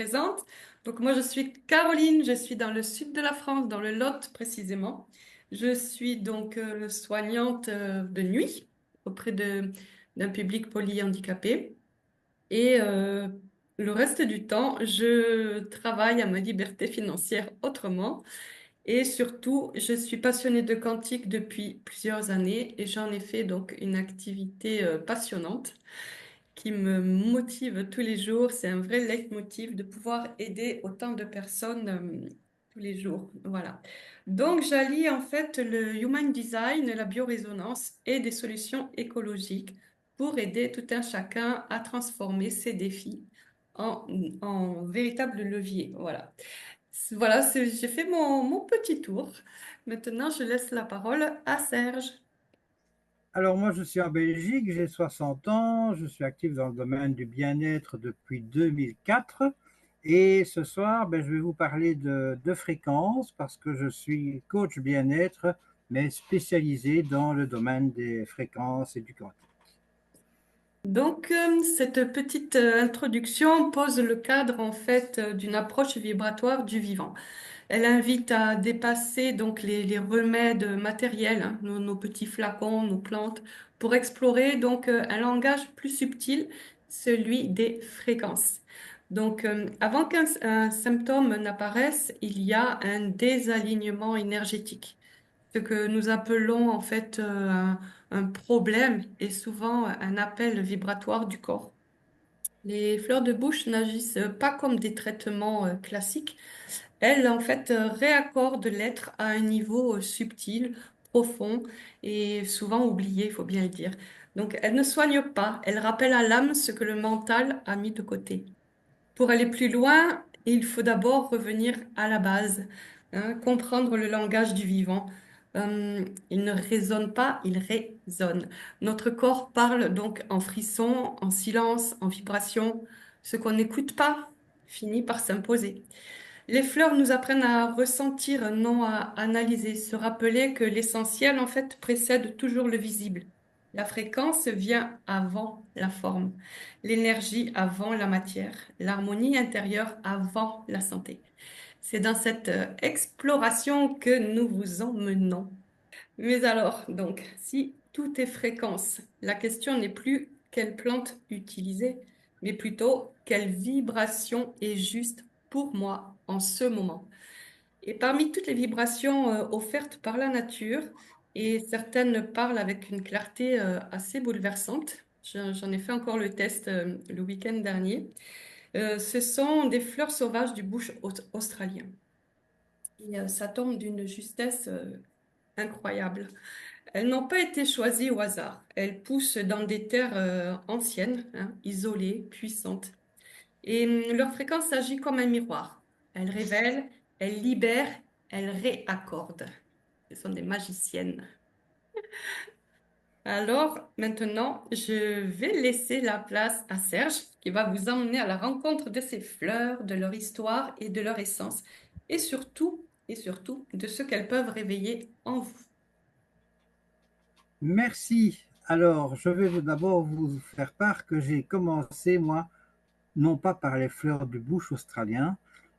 Présente. Donc moi je suis Caroline, je suis dans le sud de la France, dans le Lot précisément. Je suis donc soignante de nuit auprès d'un public polyhandicapé et le reste du temps je travaille à ma liberté financière autrement et surtout je suis passionnée de quantique depuis plusieurs années et j'en ai fait donc une activité passionnante qui me motive tous les jours. C'est un vrai leitmotiv de pouvoir aider autant de personnes tous les jours. Voilà. Donc, j'allie en fait le human design, la biorésonance et des solutions écologiques pour aider tout un chacun à transformer ses défis en, en véritable levier. Voilà. Voilà, j'ai fait mon petit tour. Maintenant, je laisse la parole à Serge. Alors moi, je suis en Belgique, j'ai 60 ans, je suis actif dans le domaine du bien-être depuis 2004 et ce soir, je vais vous parler de fréquences parce que je suis coach bien-être, mais spécialisé dans le domaine des fréquences et du quantique. Donc, cette petite introduction pose le cadre en fait d'une approche vibratoire du vivant. Elle invite à dépasser donc les remèdes matériels, hein, nos petits flacons, nos plantes, pour explorer donc un langage plus subtil, celui des fréquences. Donc, avant qu'un symptôme n'apparaisse, il y a un désalignement énergétique. Ce que nous appelons en fait un problème est souvent un appel vibratoire du corps. Les fleurs de bouche n'agissent pas comme des traitements classiques. Elles, en fait, réaccordent l'être à un niveau subtil, profond et souvent oublié, il faut bien le dire. Donc, elles ne soignent pas, elles rappellent à l'âme ce que le mental a mis de côté. Pour aller plus loin, il faut d'abord revenir à la base, hein, comprendre le langage du vivant. Il ne résonne pas, il résonne. Notre corps parle donc en frisson, en silence, en vibration. Ce qu'on n'écoute pas finit par s'imposer. Les fleurs nous apprennent à ressentir, non à analyser, se rappeler que l'essentiel, en fait, précède toujours le visible. La fréquence vient avant la forme, l'énergie avant la matière, l'harmonie intérieure avant la santé. C'est dans cette exploration que nous vous emmenons. Mais alors, donc, si tout est fréquence, la question n'est plus quelle plante utiliser, mais plutôt quelle vibration est juste pour moi en ce moment. Et parmi toutes les vibrations offertes par la nature, et certaines parlent avec une clarté assez bouleversante, j'en ai fait encore le test le week-end dernier, ce sont des fleurs sauvages du bush australien. Et ça tombe d'une justesse incroyable. Elles n'ont pas été choisies au hasard. Elles poussent dans des terres anciennes, hein, isolées, puissantes. Et leur fréquence agit comme un miroir. Elles révèlent, elles libèrent, elles réaccordent. Ce sont des magiciennes. Alors, maintenant, je vais laisser la place à Serge, qui va vous emmener à la rencontre de ces fleurs, de leur histoire et de leur essence, et surtout, de ce qu'elles peuvent réveiller en vous. Merci. Alors, je vais d'abord vous faire part que j'ai commencé, moi, non pas par les fleurs du bush australien,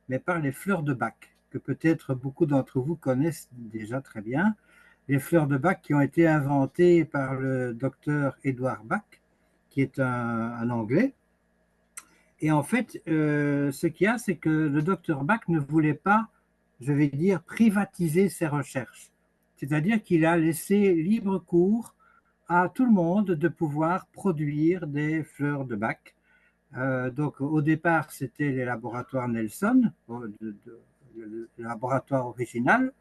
mais par les fleurs de Bach, que peut-être beaucoup d'entre vous connaissent déjà très bien. Les fleurs de Bach qui ont été inventées par le docteur Edward Bach, qui est un Anglais. Et en fait, ce qu'il y a, c'est que le docteur Bach ne voulait pas, je vais dire, privatiser ses recherches. C'est-à-dire qu'il a laissé libre cours à tout le monde de pouvoir produire des fleurs de Bach. Donc au départ, c'était les laboratoires Nelson, le laboratoire original,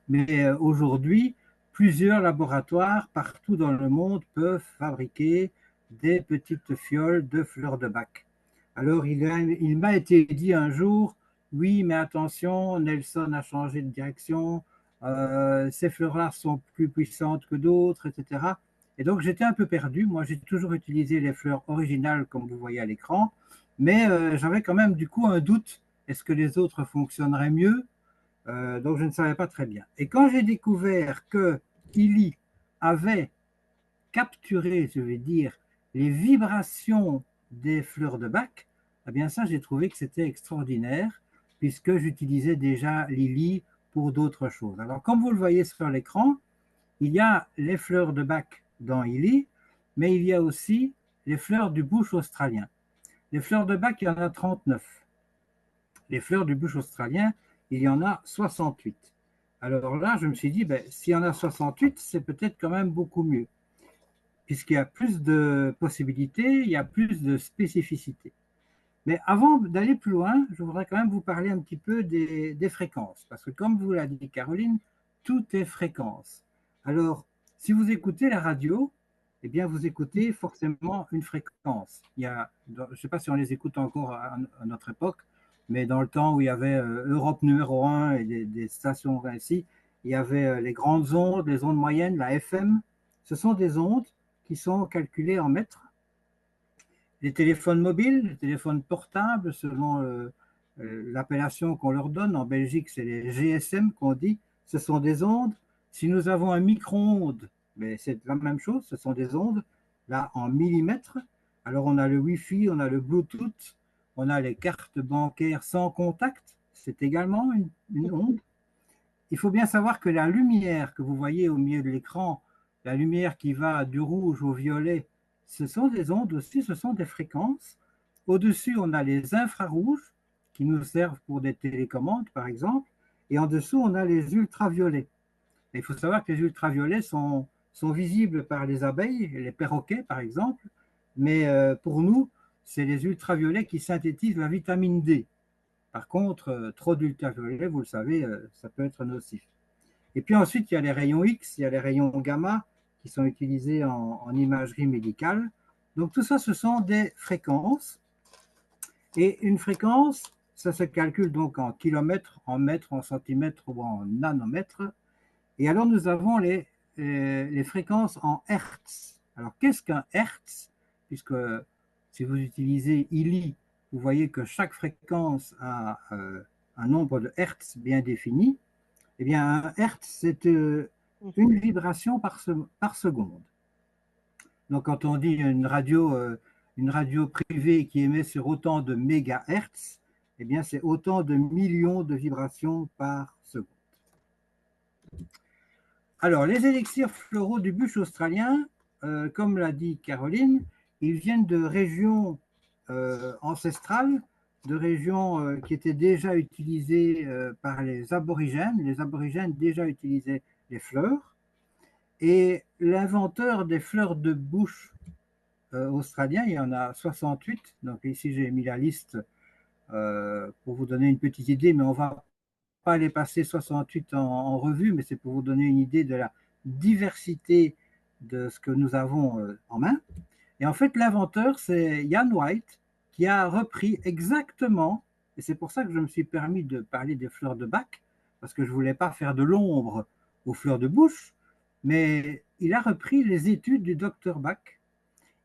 mais aujourd'hui, plusieurs laboratoires partout dans le monde peuvent fabriquer des petites fioles de fleurs de Bach. Alors il m'a été dit un jour, oui, mais attention, Nelson a changé de direction, ces fleurs-là sont plus puissantes que d'autres, etc. Et donc j'étais un peu perdu. Moi, j'ai toujours utilisé les fleurs originales, comme vous voyez à l'écran, mais j'avais quand même du coup un doute. Est-ce que les autres fonctionneraient mieux? Donc je ne savais pas très bien. Et quand j'ai découvert que Illy avait capturé, je vais dire, les vibrations des fleurs de Bach, eh bien ça, j'ai trouvé que c'était extraordinaire, puisque j'utilisais déjà Lily pour d'autres choses. Alors, comme vous le voyez sur l'écran, il y a les fleurs de bac dans Lily, mais il y a aussi les fleurs du bush australien. Les fleurs de bac, il y en a 39. Les fleurs du bush australien, il y en a 68. Alors là, je me suis dit, ben, s'il y en a 68, c'est peut-être quand même beaucoup mieux, puisqu'il y a plus de possibilités, il y a plus de spécificité. Mais avant d'aller plus loin, je voudrais quand même vous parler un petit peu des fréquences, parce que comme vous l'a dit Caroline, tout est fréquence. Alors, si vous écoutez la radio, eh bien, vous écoutez forcément une fréquence. Il y a, je ne sais pas si on les écoute encore à notre époque, mais dans le temps où il y avait Europe numéro un et des stations ainsi, il y avait les grandes ondes, les ondes moyennes, la FM. Ce sont des ondes qui sont calculées en mètres. Les téléphones mobiles, les téléphones portables, selon l'appellation qu'on leur donne, en Belgique, c'est les GSM qu'on dit, ce sont des ondes. Si nous avons un micro-ondes, mais c'est la même chose, ce sont des ondes, là, en millimètres. Alors, on a le Wi-Fi, on a le Bluetooth, on a les cartes bancaires sans contact, c'est également une onde. Il faut bien savoir que la lumière que vous voyez au milieu de l'écran, la lumière qui va du rouge au violet, ce sont des ondes aussi, ce sont des fréquences. Au-dessus, on a les infrarouges qui nous servent pour des télécommandes, par exemple, et en dessous, on a les ultraviolets. Et il faut savoir que les ultraviolets sont visibles par les abeilles, les perroquets, par exemple, mais pour nous, c'est les ultraviolets qui synthétisent la vitamine D. Par contre, trop d'ultraviolets, vous le savez, ça peut être nocif. Et puis ensuite, il y a les rayons X, il y a les rayons gamma qui sont utilisés en imagerie médicale. Donc tout ça, ce sont des fréquences. Et une fréquence, ça se calcule donc en kilomètres, en mètres, en centimètres ou en nanomètres. Et alors nous avons les fréquences en hertz. Alors qu'est-ce qu'un hertz? Puisque si vous utilisez ILI, vous voyez que chaque fréquence a un nombre de hertz bien défini. Eh bien, un hertz, c'est une vibration par seconde. Donc, quand on dit une radio privée qui émet sur autant de mégahertz, eh bien, c'est autant de millions de vibrations par seconde. Alors, les élixirs floraux du bush australien, comme l'a dit Caroline, ils viennent de régions ancestrales, de régions qui étaient déjà utilisées par les aborigènes. Les aborigènes déjà utilisaient les fleurs. Et l'inventeur des fleurs de bush australien, il y en a 68. Donc ici, j'ai mis la liste pour vous donner une petite idée, mais on va pas les passer 68 en revue, mais c'est pour vous donner une idée de la diversité de ce que nous avons en main. Et en fait, l'inventeur, c'est Ian White, qui a repris exactement, et c'est pour ça que je me suis permis de parler des fleurs de Bach, parce que je ne voulais pas faire de l'ombre aux fleurs de Bush, mais il a repris les études du docteur Bach.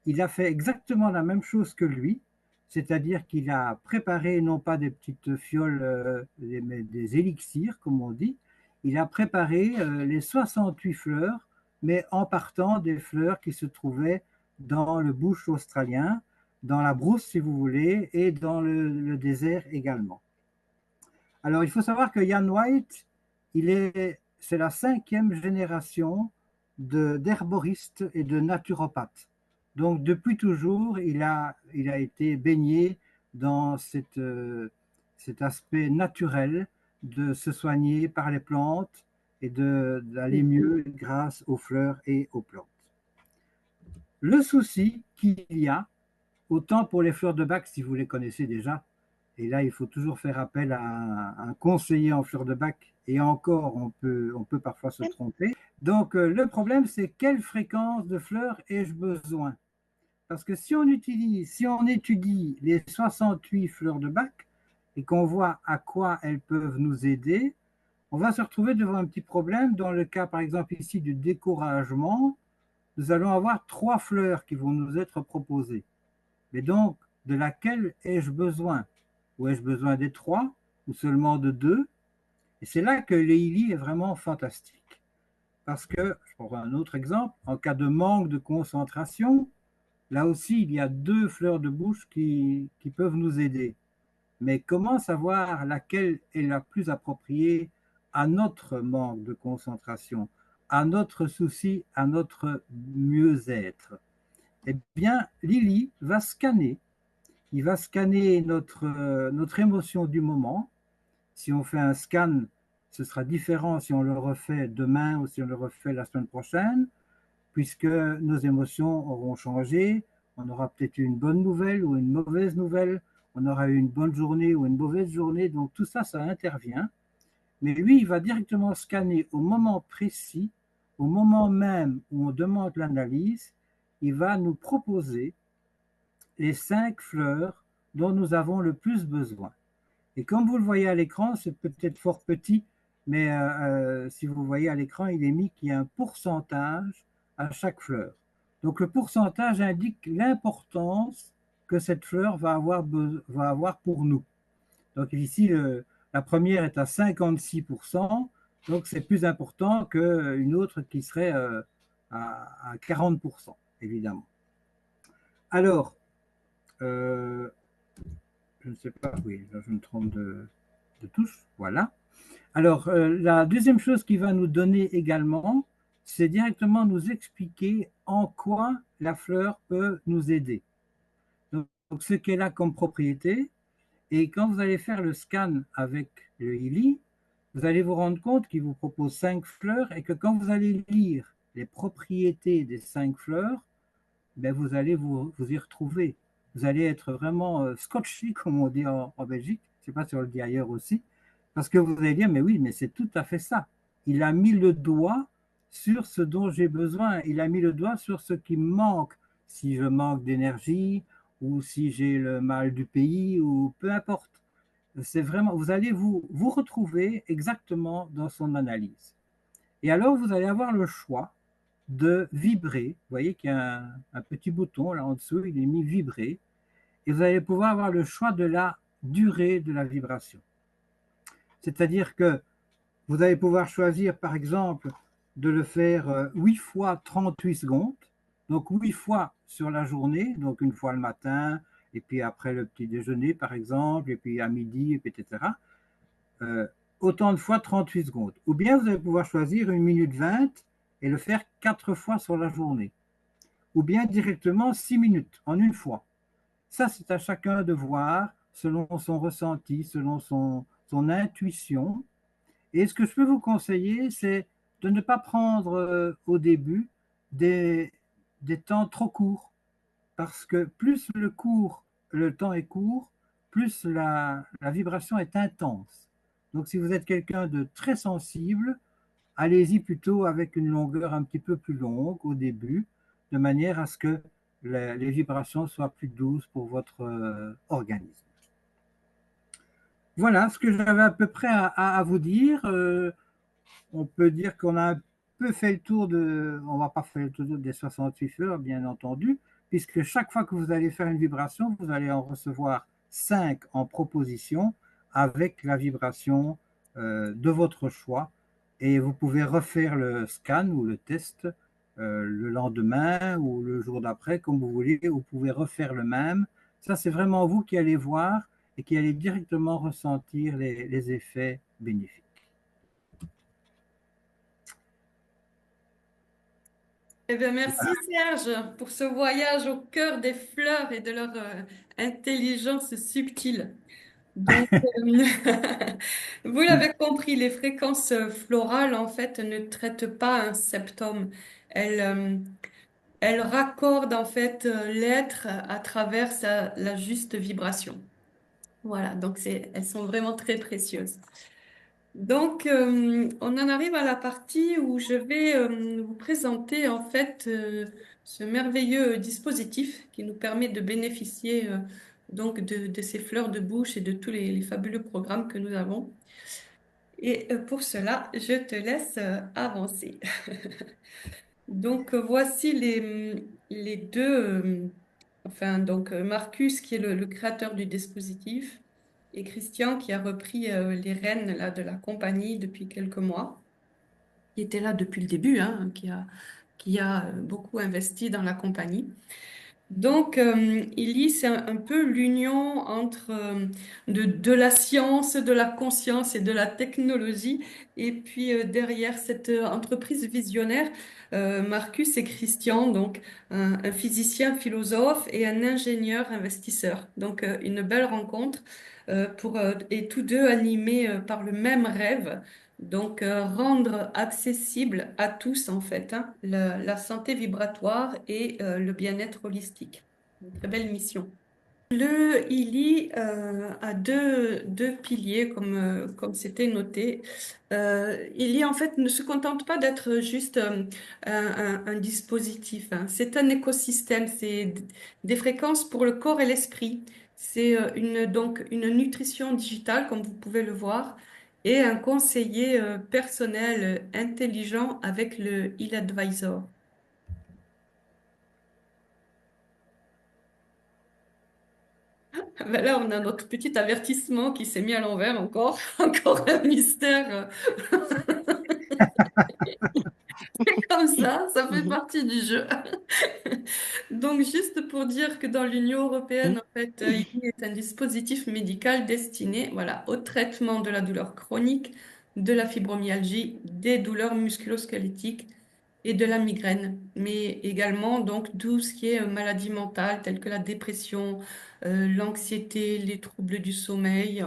Il a fait exactement la même chose que lui, c'est-à-dire qu'il a préparé non pas des petites fioles, mais des élixirs, comme on dit. Il a préparé les 68 fleurs, mais en partant des fleurs qui se trouvaient dans le bush australien, dans la brousse, si vous voulez, et dans le désert également. Alors, il faut savoir que Ian White, c'est la 5e génération d'herboristes et de naturopathes. Donc, depuis toujours, il a été baigné dans cet aspect naturel de se soigner par les plantes et d'aller mieux grâce aux fleurs et aux plantes. Le souci qu'il y a, autant pour les fleurs de bac, si vous les connaissez déjà, et là, il faut toujours faire appel à un conseiller en fleurs de bac, et encore, on peut parfois se tromper. Donc, le problème, c'est quelle fréquence de fleurs ai-je besoin? Parce que si on étudie les 68 fleurs de bac et qu'on voit à quoi elles peuvent nous aider, on va se retrouver devant un petit problème. Dans le cas, par exemple, ici du découragement, nous allons avoir 3 fleurs qui vont nous être proposées. Mais donc, de laquelle ai-je besoin? Ou ai-je besoin des 3 ou seulement de 2? Et c'est là que l'EILI est vraiment fantastique. Parce que, je prends un autre exemple, en cas de manque de concentration, Là aussi, il y a deux fleurs de bouche qui peuvent nous aider. Mais comment savoir laquelle est la plus appropriée à notre manque de concentration, à notre souci, à notre mieux-être? Eh bien, Lily va scanner. Il va scanner notre émotion du moment. Si on fait un scan, ce sera différent si on le refait demain ou si on le refait la semaine prochaine, puisque nos émotions auront changé. On aura peut-être eu une bonne nouvelle ou une mauvaise nouvelle. On aura eu une bonne journée ou une mauvaise journée. Donc tout ça, ça intervient. Mais lui, il va directement scanner au moment précis, au moment même où on demande l'analyse. Il va nous proposer les 5 fleurs dont nous avons le plus besoin. Et comme vous le voyez à l'écran, c'est peut-être fort petit, mais si vous voyez à l'écran, il est mis qu'il y a un pourcentage à chaque fleur. Donc le pourcentage indique l'importance que cette fleur va avoir pour nous. Donc ici, la première est à 56%, donc c'est plus important qu'une autre qui serait à 40%, évidemment. Alors, euh, je ne sais pas, oui, là je me trompe de touche, voilà. Alors, la deuxième chose qu'il va nous donner également, c'est directement nous expliquer en quoi la fleur peut nous aider. Donc, ce qu'elle a comme propriété, et quand vous allez faire le scan avec le ILI, vous allez vous rendre compte qu'il vous propose 5 fleurs et que quand vous allez lire les propriétés des 5 fleurs, ben vous allez vous y retrouver. Vous allez être vraiment scotché, comme on dit en Belgique. Je ne sais pas si on le dit ailleurs aussi. Parce que vous allez dire, mais oui, mais c'est tout à fait ça. Il a mis le doigt sur ce dont j'ai besoin. Il a mis le doigt sur ce qui me manque. Si je manque d'énergie, ou si j'ai le mal du pays, ou peu importe. C'est vraiment, vous allez vous retrouver exactement dans son analyse. Et alors, vous allez avoir le choix de vibrer. Vous voyez qu'il y a un petit bouton là en dessous, il est mis vibrer. Et vous allez pouvoir avoir le choix de la durée de la vibration. C'est-à-dire que vous allez pouvoir choisir, par exemple, de le faire 8 fois 38 secondes. Donc 8 fois sur la journée, donc une fois le matin, et puis après le petit déjeuner, par exemple, et puis à midi, etc. Euh, autant de fois 38 secondes. Ou bien vous allez pouvoir choisir 1 minute 20 et le faire 4 fois sur la journée. Ou bien directement 6 minutes en une fois. Ça, c'est à chacun de voir selon son ressenti, selon son intuition. Et ce que je peux vous conseiller, c'est de ne pas prendre au début des, des temps trop courts. Parce que plus le temps est court, plus la vibration est intense. Donc si vous êtes quelqu'un de très sensible, allez-y plutôt avec une longueur un petit peu plus longue au début, de manière à ce que les vibrations soient plus douces pour votre organisme. Voilà ce que j'avais à peu près à vous dire. On peut dire qu'on a un peu fait le tour on va pas faire le tour des 68 fleurs, bien entendu, puisque chaque fois que vous allez faire une vibration, vous allez en recevoir 5 en proposition avec la vibration de votre choix. Et vous pouvez refaire le scan ou le test le lendemain ou le jour d'après, comme vous voulez. Vous pouvez refaire le même. Ça, c'est vraiment vous qui allez voir et qui allez directement ressentir les effets bénéfiques. Eh bien, merci Serge pour ce voyage au cœur des fleurs et de leur intelligence subtile. Donc, vous l'avez compris, les fréquences florales, en fait, ne traitent pas un septum. Elles, elles raccordent, en fait, l'être à travers la juste vibration. Voilà, donc elles sont vraiment très précieuses. Donc, on en arrive à la partie où je vais vous présenter en fait ce merveilleux dispositif qui nous permet de bénéficier donc de ces fleurs de bouche et de tous les fabuleux programmes que nous avons. Et pour cela, je te laisse avancer. Donc, voici les deux, enfin, donc Marcus qui est le créateur du dispositif et Christian qui a repris les rênes là, de la compagnie depuis quelques mois, qui était là depuis le début, hein, qui a beaucoup investi dans la compagnie. Donc, ILI, c'est un peu l'union entre de la science, de la conscience et de la technologie. Et puis, derrière cette entreprise visionnaire, Marcus et Christian, donc un physicien philosophe et un ingénieur investisseur. Donc, une belle rencontre et tous deux animés par le même rêve. Donc, rendre accessible à tous, en fait, hein, la santé vibratoire et le bien-être holistique. Une très belle mission. Le ILI a deux piliers, comme c'était noté. ILI, en fait, ne se contente pas d'être juste un dispositif, hein. C'est un écosystème, des fréquences pour le corps et l'esprit. C'est donc une nutrition digitale, comme vous pouvez le voir, et un conseiller personnel intelligent avec le IL Advisor. Ben là, on a notre petit avertissement qui s'est mis à l'envers encore. Encore un mystère. Comme ça fait Mhm. partie du jeu. Donc, juste pour dire que dans l'Union européenne, en fait, il est un dispositif médical destiné, voilà, au traitement de la douleur chronique, de la fibromyalgie, des douleurs musculo-squelettiques et de la migraine, mais également donc tout ce qui est maladie mentale, telles que la dépression, l'anxiété, les troubles du sommeil.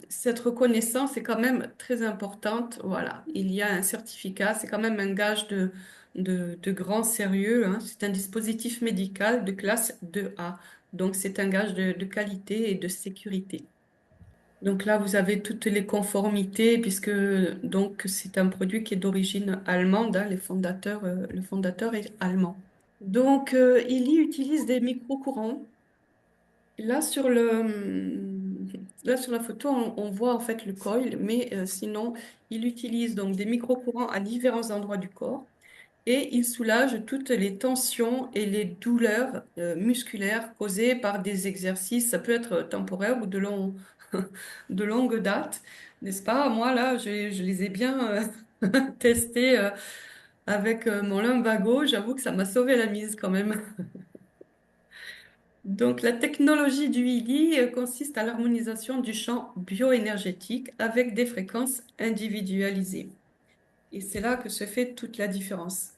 Cette reconnaissance est quand même très importante. Voilà, il y a un certificat, c'est quand même un gage de grand sérieux, hein. C'est un dispositif médical de classe 2A. Donc, c'est un gage de qualité et de sécurité. Donc là, vous avez toutes les conformités, puisque donc c'est un produit qui est d'origine allemande, hein, le fondateur est allemand. Donc, il y utilise des micro-courants. Là, sur la photo, on voit en fait le coil, mais sinon, il utilise donc des micro-courants à différents endroits du corps et il soulage toutes les tensions et les douleurs musculaires causées par des exercices. Ça peut être temporaire ou de longue date, n'est-ce pas? Moi, là, je les ai bien testés avec mon lumbago. J'avoue que ça m'a sauvé la mise quand même. Donc, la technologie du ILI consiste à l'harmonisation du champ bioénergétique avec des fréquences individualisées. Et c'est là que se fait toute la différence.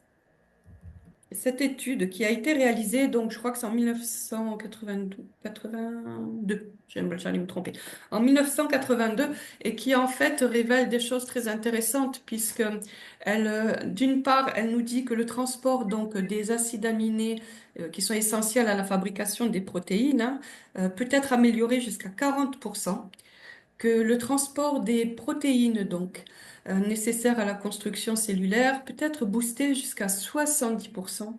Cette étude qui a été réalisée, donc je crois que c'est en 1982, 82, j'allais me tromper, en 1982, et qui en fait révèle des choses très intéressantes, puisque d'une part, elle nous dit que le transport donc des acides aminés qui sont essentiels à la fabrication des protéines, hein, peut être amélioré jusqu'à 40%, que le transport des protéines donc nécessaires à la construction cellulaire peut être boosté jusqu'à 70%,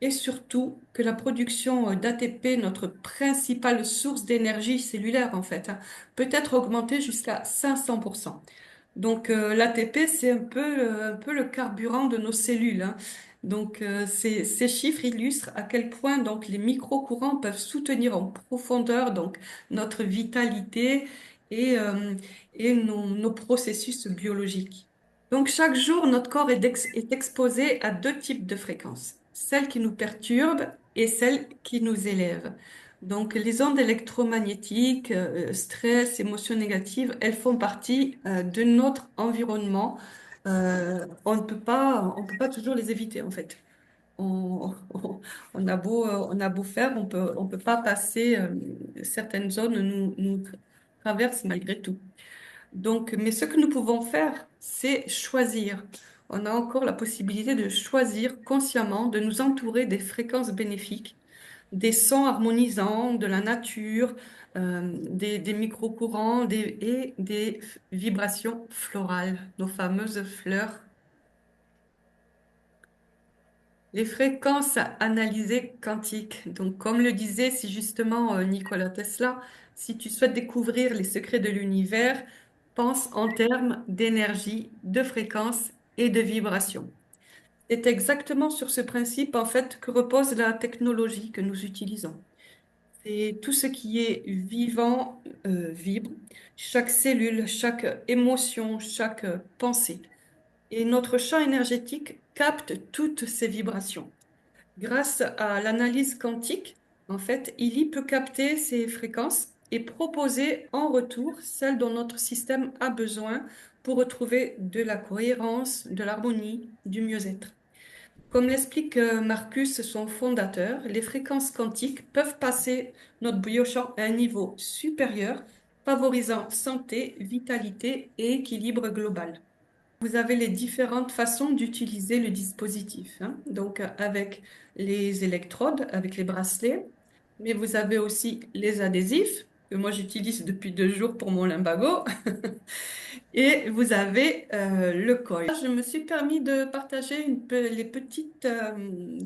et surtout que la production d'ATP, notre principale source d'énergie cellulaire en fait, hein, peut être augmentée jusqu'à 500%. Donc l'ATP, c'est un peu le carburant de nos cellules, hein. Donc ces chiffres illustrent à quel point donc les micro-courants peuvent soutenir en profondeur donc notre vitalité et, euh, et nos processus biologiques. Donc chaque jour, notre corps est exposé à deux types de fréquences, celles qui nous perturbent et celles qui nous élèvent. Donc les ondes électromagnétiques, stress, émotions négatives, elles font partie de notre environnement. On ne peut pas toujours les éviter en fait. On a beau faire, on peut pas passer certaines zones nous traversent malgré tout. Donc, mais ce que nous pouvons faire, c'est choisir. On a encore la possibilité de choisir consciemment, de nous entourer des fréquences bénéfiques, des sons harmonisants, de la nature, des micro-courants et des vibrations florales, nos fameuses fleurs. Les fréquences analysées quantiques. Donc, comme le disait si justement Nikola Tesla, si tu souhaites découvrir les secrets de l'univers, pense en termes d'énergie, de fréquence et de vibration. C'est exactement sur ce principe, en fait, que repose la technologie que nous utilisons. C'est tout ce qui est vivant vibre, chaque cellule, chaque émotion, chaque pensée. Et notre champ énergétique capte toutes ces vibrations. Grâce à l'analyse quantique, en fait, ILI peut capter ces fréquences et proposer en retour celles dont notre système a besoin pour retrouver de la cohérence, de l'harmonie, du mieux-être. Comme l'explique Marcus, son fondateur, les fréquences quantiques peuvent passer notre biochamp à un niveau supérieur, favorisant santé, vitalité et équilibre global. Vous avez les différentes façons d'utiliser le dispositif, hein. Donc, avec les électrodes, avec les bracelets, mais vous avez aussi les adhésifs, que moi j'utilise depuis 2 jours pour mon lumbago, et vous avez le coil. Je me suis permis de partager les petites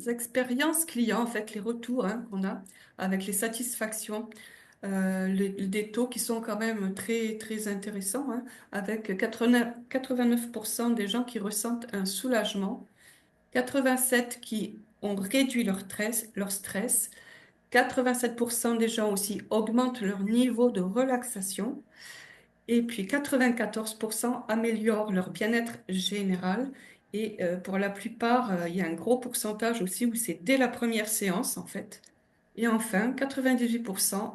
expériences clients, en fait, les retours hein, qu'on a avec les satisfactions des taux qui sont quand même très, très intéressants, hein, avec 89% des gens qui ressentent un soulagement, 87 qui ont réduit leur stress, 87% des gens aussi augmentent leur niveau de relaxation, et puis 94% améliorent leur bien-être général. Et pour la plupart, il y a un gros pourcentage aussi où c'est dès la première séance, en fait. Et enfin, 98%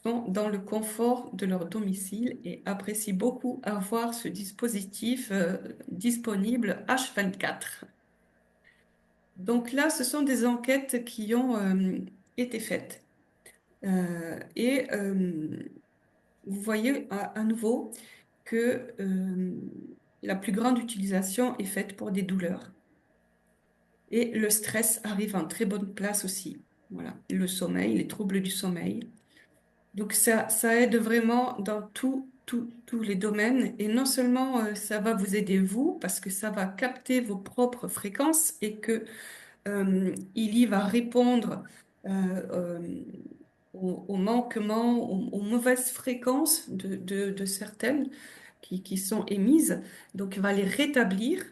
sont dans le confort de leur domicile et apprécient beaucoup avoir ce dispositif disponible H24. Donc là, ce sont des enquêtes qui ont été faites. Et vous voyez à nouveau que la plus grande utilisation est faite pour des douleurs. Et le stress arrive en très bonne place aussi. Voilà, le sommeil, les troubles du sommeil. Donc ça aide vraiment dans tous les domaines. Et non seulement ça va vous aider vous, parce que ça va capter vos propres fréquences et que il y va répondre euh, euh, aux manquements, aux mauvaises fréquences de certaines qui sont émises. Donc il va les rétablir.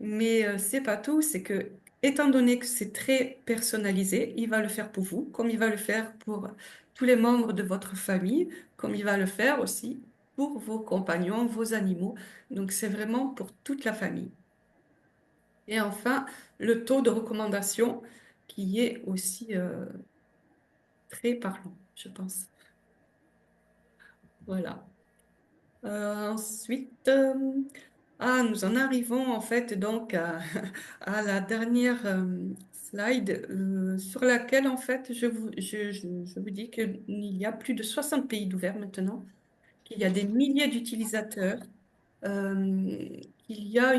Mais c'est pas tout, c'est que étant donné que c'est très personnalisé, il va le faire pour vous, comme il va le faire pour tous les membres de votre famille, comme il va le faire aussi pour vos compagnons, vos animaux. Donc c'est vraiment pour toute la famille. Et enfin, le taux de recommandation qui est aussi très parlant, je pense. Voilà. Ensuite, nous en arrivons en fait donc à la dernière slide sur laquelle en fait je vous dis qu'il y a plus de 60 pays d'ouverts maintenant, qu'il y a des milliers d'utilisateurs, qu'il y a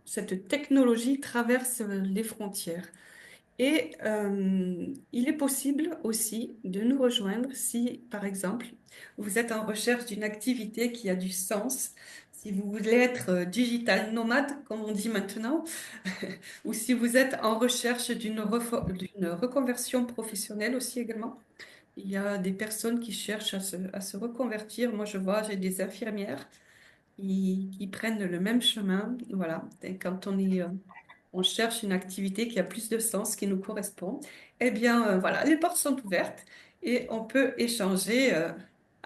cette technologie traverse les frontières. Et il est possible aussi de nous rejoindre si, par exemple, vous êtes en recherche d'une activité qui a du sens, si vous voulez être digital nomade, comme on dit maintenant, ou si vous êtes en recherche d'une reconversion professionnelle aussi également. Il y a des personnes qui cherchent à se reconvertir. Moi, je vois, j'ai des infirmières qui prennent le même chemin. Voilà. Et quand on cherche une activité qui a plus de sens, qui nous correspond, eh bien, voilà, les portes sont ouvertes et on peut échanger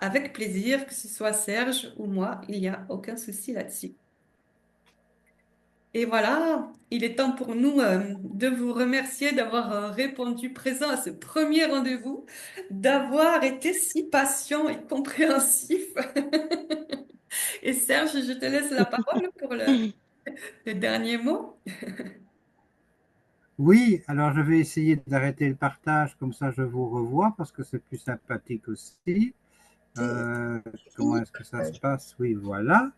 avec plaisir, que ce soit Serge ou moi, il n'y a aucun souci là-dessus. Et voilà, il est temps pour nous de vous remercier d'avoir répondu présent à ce premier rendez-vous, d'avoir été si patient et compréhensif. Et Serge, je te laisse la parole pour le dernier mot. Oui, alors je vais essayer d'arrêter le partage, comme ça je vous revois, parce que c'est plus sympathique aussi. Euh, Comment est-ce que ça se passe? Oui, voilà.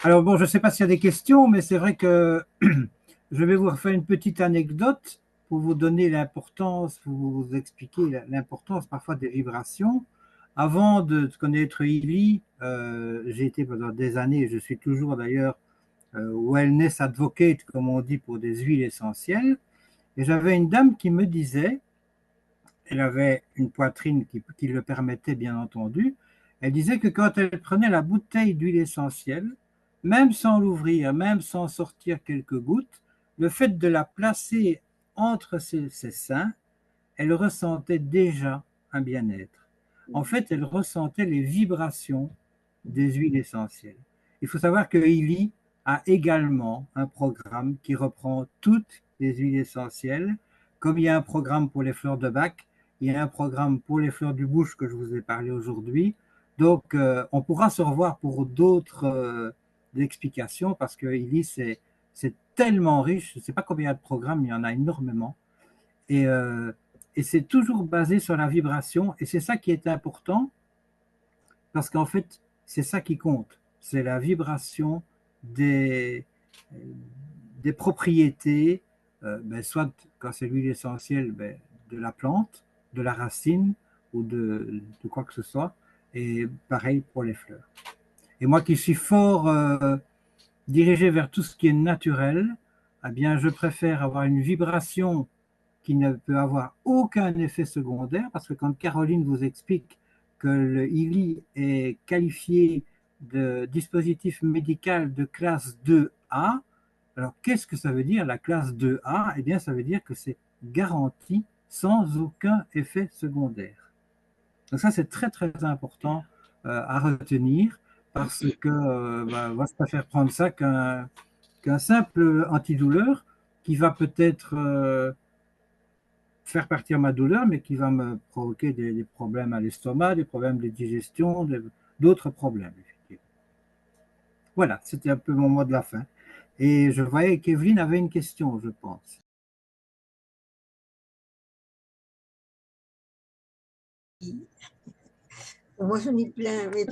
Alors bon, je ne sais pas s'il y a des questions, mais c'est vrai que je vais vous refaire une petite anecdote pour vous donner l'importance, pour vous expliquer l'importance parfois des vibrations. Avant de connaître Illy, j'ai été pendant des années, et je suis toujours d'ailleurs wellness advocate, comme on dit, pour des huiles essentielles. Et j'avais une dame qui me disait, elle avait une poitrine qui le permettait bien entendu, elle disait que quand elle prenait la bouteille d'huile essentielle, même sans l'ouvrir, même sans sortir quelques gouttes, le fait de la placer entre ses seins, elle ressentait déjà un bien-être. En fait, elle ressentait les vibrations des huiles essentielles. Il faut savoir que Illy a également un programme qui reprend toutes des huiles essentielles. Comme il y a un programme pour les fleurs de bac, il y a un programme pour les fleurs du bouche que je vous ai parlé aujourd'hui. Donc, on pourra se revoir pour d'autres explications parce que Illy, c'est tellement riche. Je ne sais pas combien il y a de programmes, il y en a énormément. Et, euh, et c'est toujours basé sur la vibration. Et c'est ça qui est important parce qu'en fait, c'est ça qui compte. C'est la vibration des, des propriétés, soit quand c'est l'huile essentielle, de la plante, de la racine ou de quoi que ce soit. Et pareil pour les fleurs. Et moi qui suis fort dirigé vers tout ce qui est naturel, eh bien, je préfère avoir une vibration qui ne peut avoir aucun effet secondaire, parce que quand Caroline vous explique que le ILI est qualifié de dispositif médical de classe 2A, alors qu'est-ce que ça veut dire la classe 2A? Eh bien, ça veut dire que c'est garanti sans aucun effet secondaire. Donc ça, c'est très très important à retenir parce que moi, je préfère prendre ça qu'un simple antidouleur qui va peut-être faire partir ma douleur, mais qui va me provoquer des problèmes à l'estomac, des problèmes de digestion, d'autres problèmes. Voilà, c'était un peu mon mot de la fin. Et je voyais qu'Evelyne avait une question, je pense. Moi, j'en ai plein, mais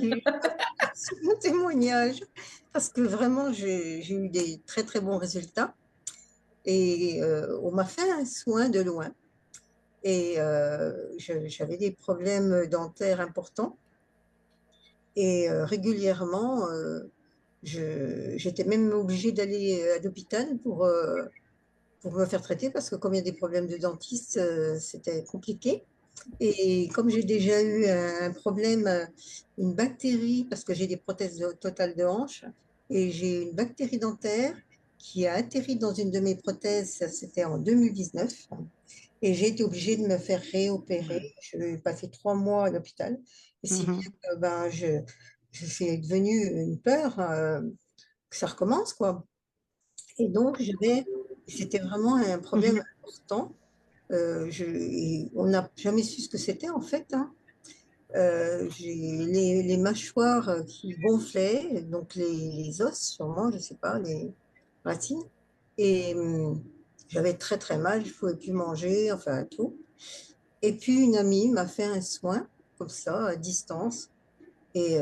c'est mon témoignage, parce que vraiment, j'ai eu des très, très bons résultats. Et on m'a fait un soin de loin. Et j'avais des problèmes dentaires importants. Et régulièrement, j'étais même obligée d'aller à l'hôpital pour me faire traiter, parce que comme il y a des problèmes de dentiste, c'était compliqué. Et comme j'ai déjà eu un problème, une bactérie, parce que j'ai des prothèses totales de hanche, et j'ai une bactérie dentaire qui a atterri dans une de mes prothèses, ça, c'était en 2019, et j'ai été obligée de me faire réopérer. Je vais passer 3 mois à l'hôpital, et si bien que je suis devenue une peur que ça recommence, quoi. Et donc, c'était vraiment un problème important. On n'a jamais su ce que c'était en fait, hein. J'ai les mâchoires qui gonflaient, donc les os sûrement, je ne sais pas, les racines. Et j'avais très très mal, je ne pouvais plus manger, enfin tout. Et puis une amie m'a fait un soin, comme ça, à distance. Et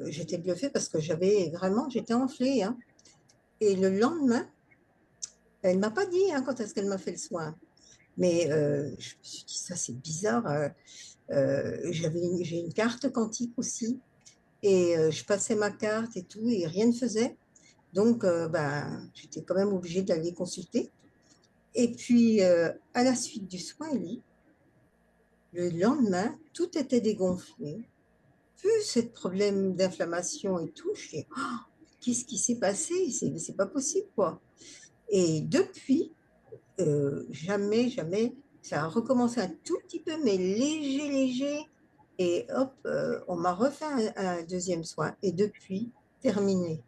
j'étais bluffée parce que j'étais enflée, hein. Et le lendemain, elle ne m'a pas dit hein, quand est-ce qu'elle m'a fait le soin. Mais je me suis dit, ça c'est bizarre. J'ai une carte quantique aussi. Et je passais ma carte et tout, et rien ne faisait. Donc, j'étais quand même obligée d'aller consulter. Et puis, à la suite du soin, le lendemain, tout était dégonflé. Plus ce problème d'inflammation et tout, je dis, oh, qu'est-ce qui s'est passé? C'est pas possible, quoi. Et depuis, jamais, jamais, ça a recommencé un tout petit peu, mais léger, léger. Et hop, on m'a refait un deuxième soin. Et depuis, terminé.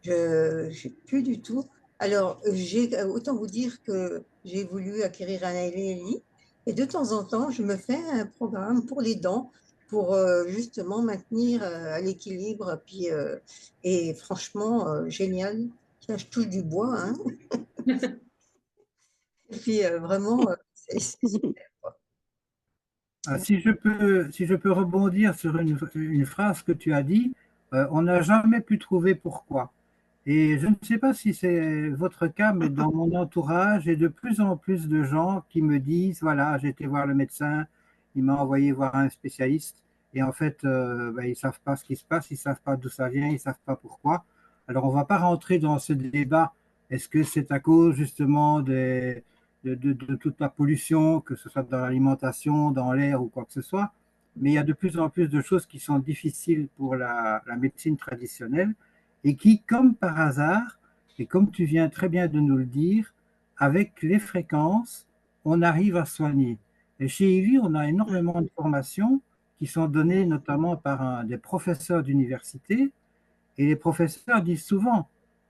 Je n'ai plus du tout. Alors, autant vous dire que j'ai voulu acquérir un LLI. Et de temps en temps, je me fais un programme pour les dents pour justement maintenir à l'équilibre. Et franchement, génial. Tiens, je touche du bois, hein. Et puis vraiment, c'est super, quoi. Ah, si je peux rebondir sur une phrase que tu as dit, on n'a jamais pu trouver pourquoi. Et je ne sais pas si c'est votre cas, mais dans mon entourage, j'ai de plus en plus de gens qui me disent, voilà, j'ai été voir le médecin, il m'a envoyé voir un spécialiste, et en fait, ils ne savent pas ce qui se passe, ils ne savent pas d'où ça vient, ils ne savent pas pourquoi. Alors, on ne va pas rentrer dans ce débat. Est-ce que c'est à cause justement de toute la pollution, que ce soit dans l'alimentation, dans l'air ou quoi que ce soit? Mais il y a de plus en plus de choses qui sont difficiles pour la médecine traditionnelle et qui, comme par hasard, et comme tu viens très bien de nous le dire, avec les fréquences, on arrive à soigner. Et chez IVI, on a énormément de formations qui sont données notamment par des professeurs d'université, et les professeurs disent souvent,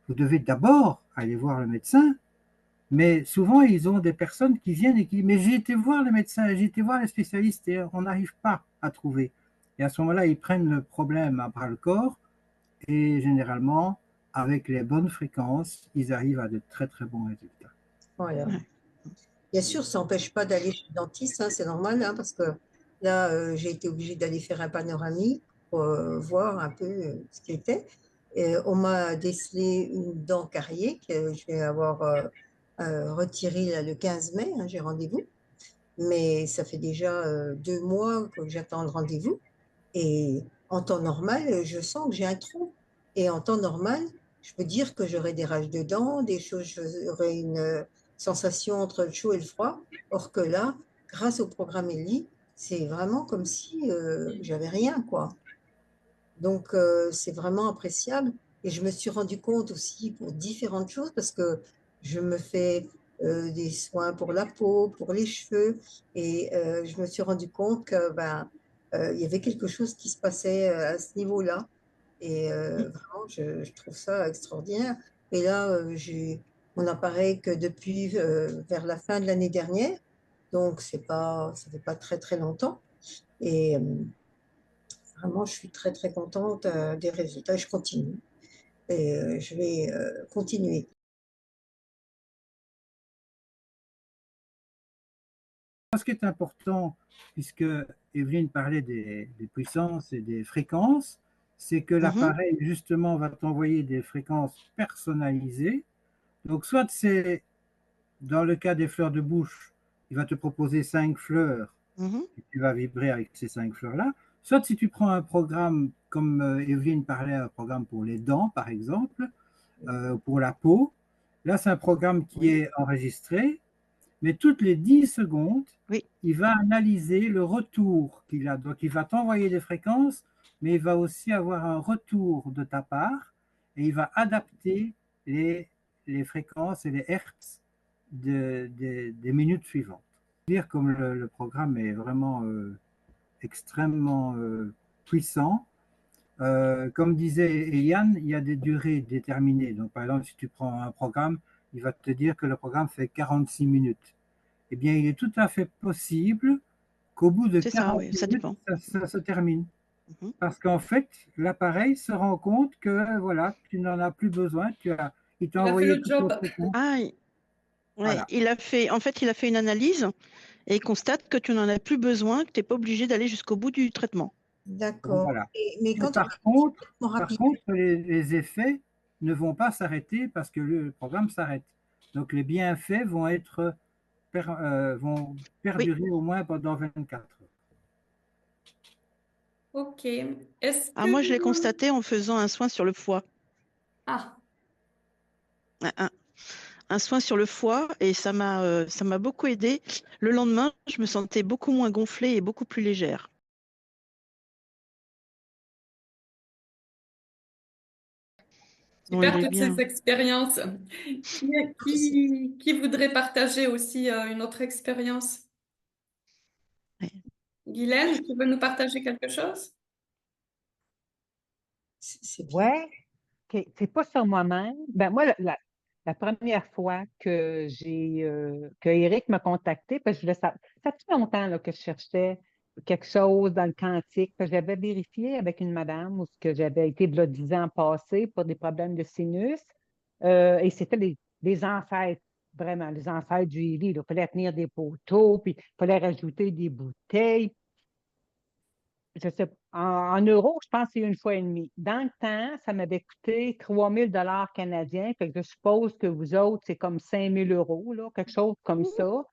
vous devez d'abord aller voir le médecin, Mais souvent, ils ont des personnes qui viennent et qui disent, mais j'ai été voir le médecin, j'ai été voir les spécialistes et on n'arrive pas à trouver. Et à ce moment-là, ils prennent le problème à bras le corps et généralement, avec les bonnes fréquences, ils arrivent à de très très bons résultats. Voilà. Ouais. Bien sûr, ça n'empêche pas d'aller chez le dentiste, hein, c'est normal, hein, parce que là, j'ai été obligée d'aller faire un panoramique pour voir un peu ce qui était. Et on m'a décelé une dent cariée que je vais avoir retirée là, le 15 mai, hein, j'ai rendez-vous. Mais ça fait déjà 2 mois que j'attends le rendez-vous. Et en temps normal, je sens que j'ai un trou. Et en temps normal, je peux dire que j'aurai des rages de dents, des choses, j'aurai une sensation entre le chaud et le froid. Or que là, grâce au programme Ellie, c'est vraiment comme si j'avais rien, quoi. Donc, c'est vraiment appréciable. Et je me suis rendu compte aussi pour différentes choses parce que je me fais des soins pour la peau, pour les cheveux. Et je me suis rendu compte que ben, il y avait quelque chose qui se passait à ce niveau-là. Et vraiment, je trouve ça extraordinaire. Et là, j'ai mon appareil que depuis vers la fin de l'année dernière. Donc, ça fait pas très, très longtemps. Et vraiment, je suis très, très contente des résultats. Je continue et je vais continuer. Ce qui est important, puisque Evelyne parlait des puissances et des fréquences, c'est que Mhm. l'appareil, justement, va t'envoyer des fréquences personnalisées. Donc, soit c'est dans le cas des fleurs de bouche, il va te proposer 5 fleurs Mhm. et tu vas vibrer avec ces 5 fleurs-là. Soit si tu prends un programme, comme Evelyne parlait, un programme pour les dents, par exemple, pour la peau, là, c'est un programme qui Oui. est enregistré, mais toutes les 10 secondes, Oui. il va analyser le retour qu'il a. Donc, il va t'envoyer des fréquences, mais il va aussi avoir un retour de ta part et il va adapter les fréquences et les hertz des minutes suivantes. Dire comme le programme est vraiment extrêmement puissant. Comme disait Eliane, il y a des durées déterminées. Donc, par exemple, si tu prends un programme, il va te dire que le programme fait 46 minutes. Eh bien, il est tout à fait possible qu'au bout de C'est ça, 40 oui, ça minutes, dépend. ça se termine. Mhm. Parce qu'en fait, l'appareil se rend compte que voilà, tu n'en as plus besoin. Il t'a Il a fait envoyé le toutes les job. fréquences. Ah, ouais, Voilà. en fait, il a fait une analyse et il constate que tu n'en as plus besoin, que tu n'es pas obligé d'aller jusqu'au bout du traitement. D'accord. Voilà. Mais Mais quand on fait un par rapide, contre les effets ne vont pas s'arrêter parce que le programme s'arrête. Donc les bienfaits vont Oui. perdurer au moins pendant 24 heures. Ok. Est-ce Ah, que... moi, je l'ai constaté en faisant un soin sur le foie. Ah, Un, un- un soin sur le foie et ça m'a beaucoup aidé. Le lendemain, je me sentais beaucoup moins gonflée et beaucoup plus légère. Non, il super est toutes ces bien. expériences. Qui voudrait partager aussi une autre expérience? Ouais. Guylaine, tu veux nous partager quelque chose? c'est bien. Ouais, c'est pas sur moi-même. Ben moi, la première fois que Eric m'a contacté, parce que ça fait longtemps là, que je cherchais quelque chose dans le quantique, parce que j'avais vérifié avec une madame où ce que j'avais été il y a 10 ans passés pour des problèmes de sinus, et c'était des ancêtres, vraiment, les ancêtres du Élie. Il fallait tenir des poteaux, puis il fallait rajouter des bouteilles. Je sais, en euros, je pense que c'est une fois et demie. Dans le temps, ça m'avait coûté 3 000 $ canadiens. Fait que je suppose que vous autres, c'est comme 5 000 €, là, quelque chose comme ça,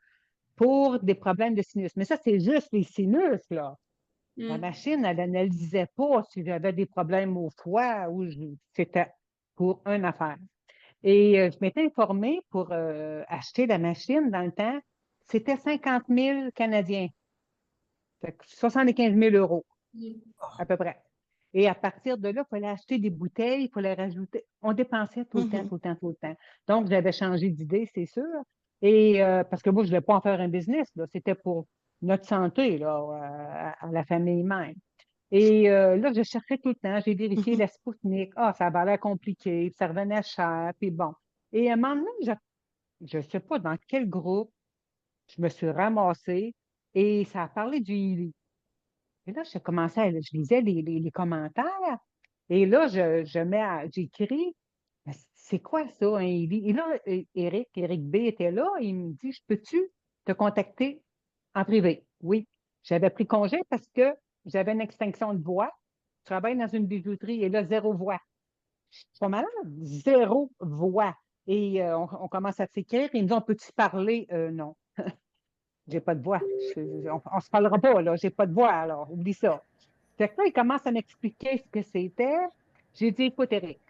pour des problèmes de sinus. Mais ça, c'est juste les sinus, là. La Hmm. machine, elle n'analysait pas si j'avais des problèmes au foie ou c'était pour une affaire. Et je m'étais informée pour acheter la machine dans le temps. C'était 50 000 canadiens. Fait que 75 000 € à peu près. Et à partir de là, il fallait acheter des bouteilles, il fallait rajouter. On dépensait tout le temps, Mhm. tout le temps, tout le temps. Donc, j'avais changé d'idée, c'est sûr. Et parce que moi, je ne voulais pas en faire un business, là. C'était pour notre santé, là, à la famille même. Et là, je cherchais tout le temps. J'ai vérifié Mhm. la Spoutnik. Ah, ça avait l'air compliqué, puis ça revenait cher, puis bon. Et à un moment donné, je ne sais pas dans quel groupe, je me suis ramassée et ça a parlé du Healy. Et là, je lisais les commentaires et là, j'écris, mais c'est quoi ça, un Healy? Et là, Éric B était là et il me dit, je peux-tu te contacter en privé? Oui. J'avais pris congé parce que j'avais une extinction de voix. Je travaille dans une bijouterie et là, zéro voix. Je suis pas malade, zéro voix. Et on commence à s'écrire. Ils me disent, on peut-tu parler? Non, j'ai pas de voix. On se parlera pas, là. J'ai pas de voix, alors oublie ça. Fait que là, il commence à m'expliquer ce que c'était. J'ai dit, écoute, Eric,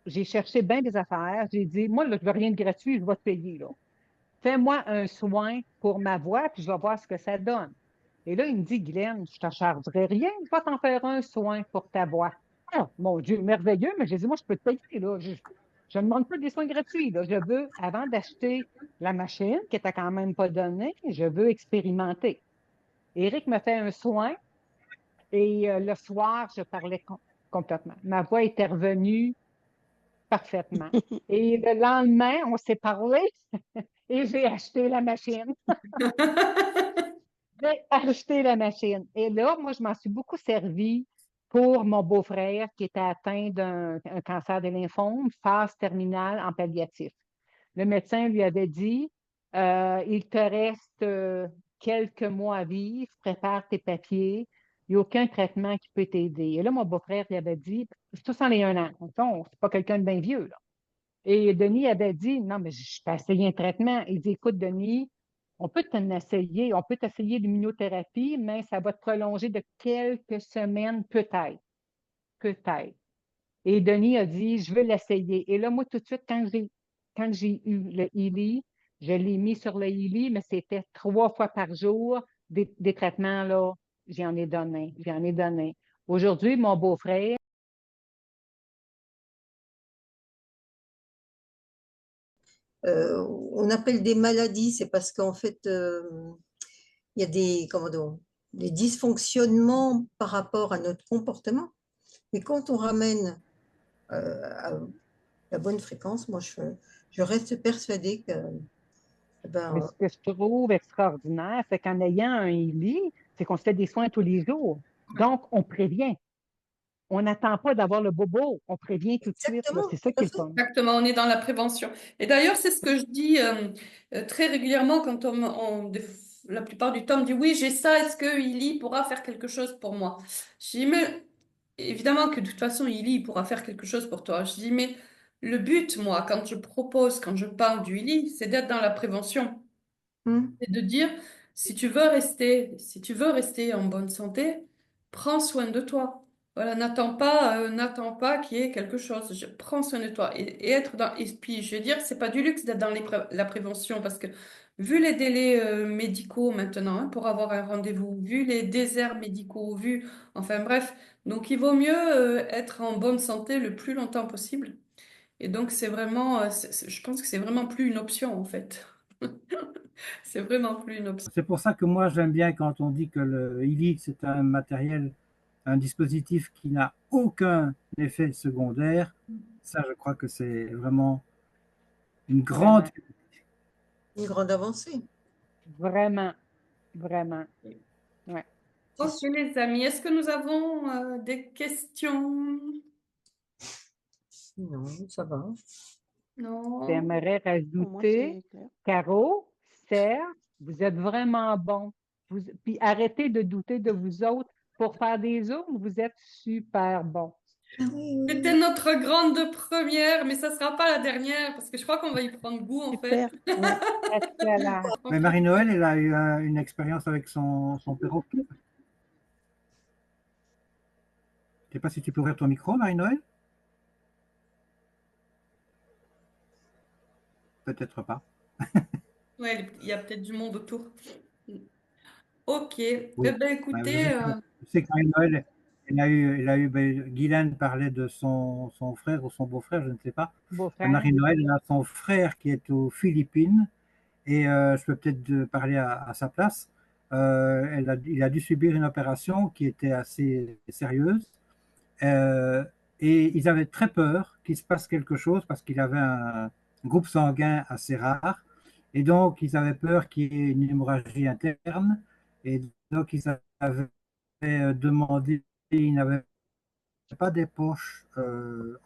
j'ai cherché bien des affaires. J'ai dit, moi, là, je veux rien de gratuit, je vais te payer, là. Fais-moi un soin pour ma voix, puis je vais voir ce que ça donne. Et là, il me dit, Guylaine, je ne te chargerai rien, je vais t'en faire un soin pour ta voix. Ah, mon Dieu, merveilleux, mais j'ai dit, moi, je peux te payer, là. Je ne demande pas des soins gratuits, là. Je veux, avant d'acheter la machine, qui n'était quand même pas donnée, je veux expérimenter. Éric me fait un soin et le soir, je parlais complètement. Ma voix était revenue parfaitement. Et le lendemain, on s'est parlé et j'ai acheté la machine. J'ai acheté la machine. Et là, moi, je m'en suis beaucoup servi pour mon beau-frère qui était atteint d'un cancer des lymphomes, phase terminale en palliatif. Le médecin lui avait dit, il te reste quelques mois à vivre, prépare tes papiers, il n'y a aucun traitement qui peut t'aider. Et là, mon beau-frère lui avait dit, c'est 61 ans, c'est pas quelqu'un de bien vieux, là. Et Denis avait dit, non, mais je peux essayer un traitement. Il dit, écoute, Denis, on peut t'essayer l'immunothérapie, mais ça va te prolonger de quelques semaines, peut-être, peut-être. Et Denis a dit, je veux l'essayer. Et là, moi, tout de suite, quand j'ai eu le Healy, je l'ai mis sur le Healy, mais c'était 3 fois par jour des traitements, là, j'en ai donné, j'en ai donné. Aujourd'hui, mon beau-frère, On appelle des maladies, c'est parce qu'en fait, il y a des dysfonctionnements par rapport à notre comportement. Mais quand on ramène à la bonne fréquence, moi, je reste persuadée que, mais ben, ce que je trouve extraordinaire, c'est qu'en ayant un Healy, c'est qu'on se fait des soins tous les jours. Donc, on prévient. On n'attend pas d'avoir le bobo, on prévient tout de suite, là. exactement, C'est tout ça qui à est le fait. fun. Exactement, on est dans la prévention. Et d'ailleurs, c'est ce que je dis très régulièrement quand la plupart du temps, on me dit, oui, j'ai ça, est-ce que Illy pourra faire quelque chose pour moi? Je dis, mais évidemment que de toute façon, Illy pourra faire quelque chose pour toi. Je dis, mais le but, moi, quand je parle du Illy, c'est d'être dans la prévention. Hmm. C'est de dire, si tu veux rester en bonne santé, prends soin de toi. Voilà, n'attends pas qu'il y ait quelque chose. Prends soin de toi et être dans. Et puis, je veux dire, c'est pas du luxe d'être dans la prévention parce que vu les délais médicaux maintenant hein, pour avoir un rendez-vous, vu les déserts médicaux, enfin bref, donc il vaut mieux être en bonne santé le plus longtemps possible. Et donc c'est vraiment, je pense que c'est vraiment plus une option en fait. C'est vraiment plus une option. C'est pour ça que moi j'aime bien quand on dit que le e-lead c'est un matériel, un dispositif qui n'a aucun effet secondaire. Ça, je crois que c'est vraiment une grande. Vraiment, Une grande avancée. vraiment, vraiment. Ouais. C'est Ok, sûr. les amis, est-ce que nous avons des questions? Non, ça va. Non? J'aimerais Pour moi, rajouter, c'est clair. Caro, Serge, vous êtes vraiment bons. Puis arrêtez de douter de vous autres. Pour faire des zooms, vous êtes super bons. Ah oui, oui, C'était oui. notre grande première, mais ça sera pas la dernière parce que je crois qu'on va y prendre goût en fait. Super. Ouais. Excellent. Mais Marie-Noël, elle a eu une expérience avec son perroquet. Je ne sais pas si tu peux ouvrir ton micro, Marie-Noël. Peut-être pas. Ouais, il y a peut-être du monde autour. Ok, eh Oui. ben Ouais, écoutez, je sais que Marie-Noël, Guylaine parlait de son frère ou son beau-frère, je ne sais pas. Beau-frère. Marie-Noël, elle a son frère qui est aux Philippines et je peux peut-être parler à sa place. Il a dû subir une opération qui était assez sérieuse euh, et ils avaient très peur qu'il se passe quelque chose parce qu'il avait groupe sanguin assez rare. Et donc, ils avaient peur qu'il y ait une hémorragie interne. Et donc, ils avaient demandé, ils n'avaient pas des poches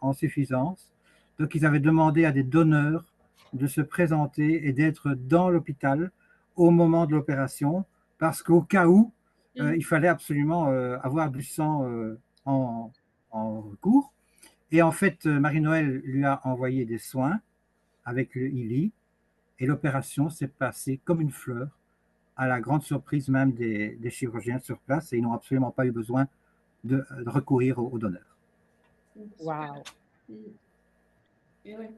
en suffisance. Donc, ils avaient demandé à des donneurs de se présenter et d'être dans l'hôpital au moment de l'opération, parce qu'au cas où, Mhm. il fallait absolument avoir du sang en cours. Et en fait, Marie-Noël lui a envoyé des soins avec le ILI, et l'opération s'est passée comme une fleur, à la grande surprise même des chirurgiens sur place, et ils n'ont absolument pas eu besoin de recourir aux donneurs. Super. Wow. Mhm. Et ouais.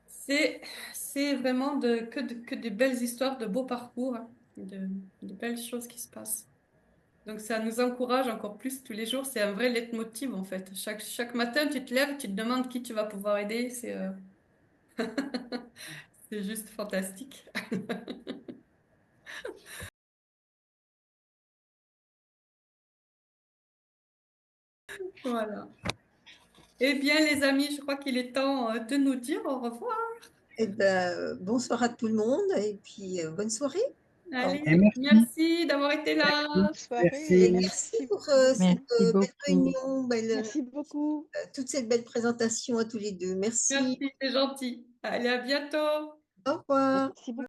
C'est, c'est vraiment que des belles histoires, de beaux parcours, hein, de belles choses qui se passent. Donc ça nous encourage encore plus tous les jours. C'est un vrai leitmotiv en fait. Chaque matin, tu te lèves, tu te demandes qui tu vas pouvoir aider. C'est juste fantastique. Voilà. Eh bien, les amis, je crois qu'il est temps de nous dire au revoir. Eh ben, bonsoir à tout le monde et puis bonne soirée. Au revoir. Et Allez, merci, merci d'avoir été là. Bonne soirée et Et merci. merci merci pour beaucoup. cette Merci belle beaucoup. réunion, Merci beaucoup. toute cette belle présentation à tous les deux. Merci. Merci, c'est gentil. Allez, à bientôt. Au revoir. Merci beaucoup.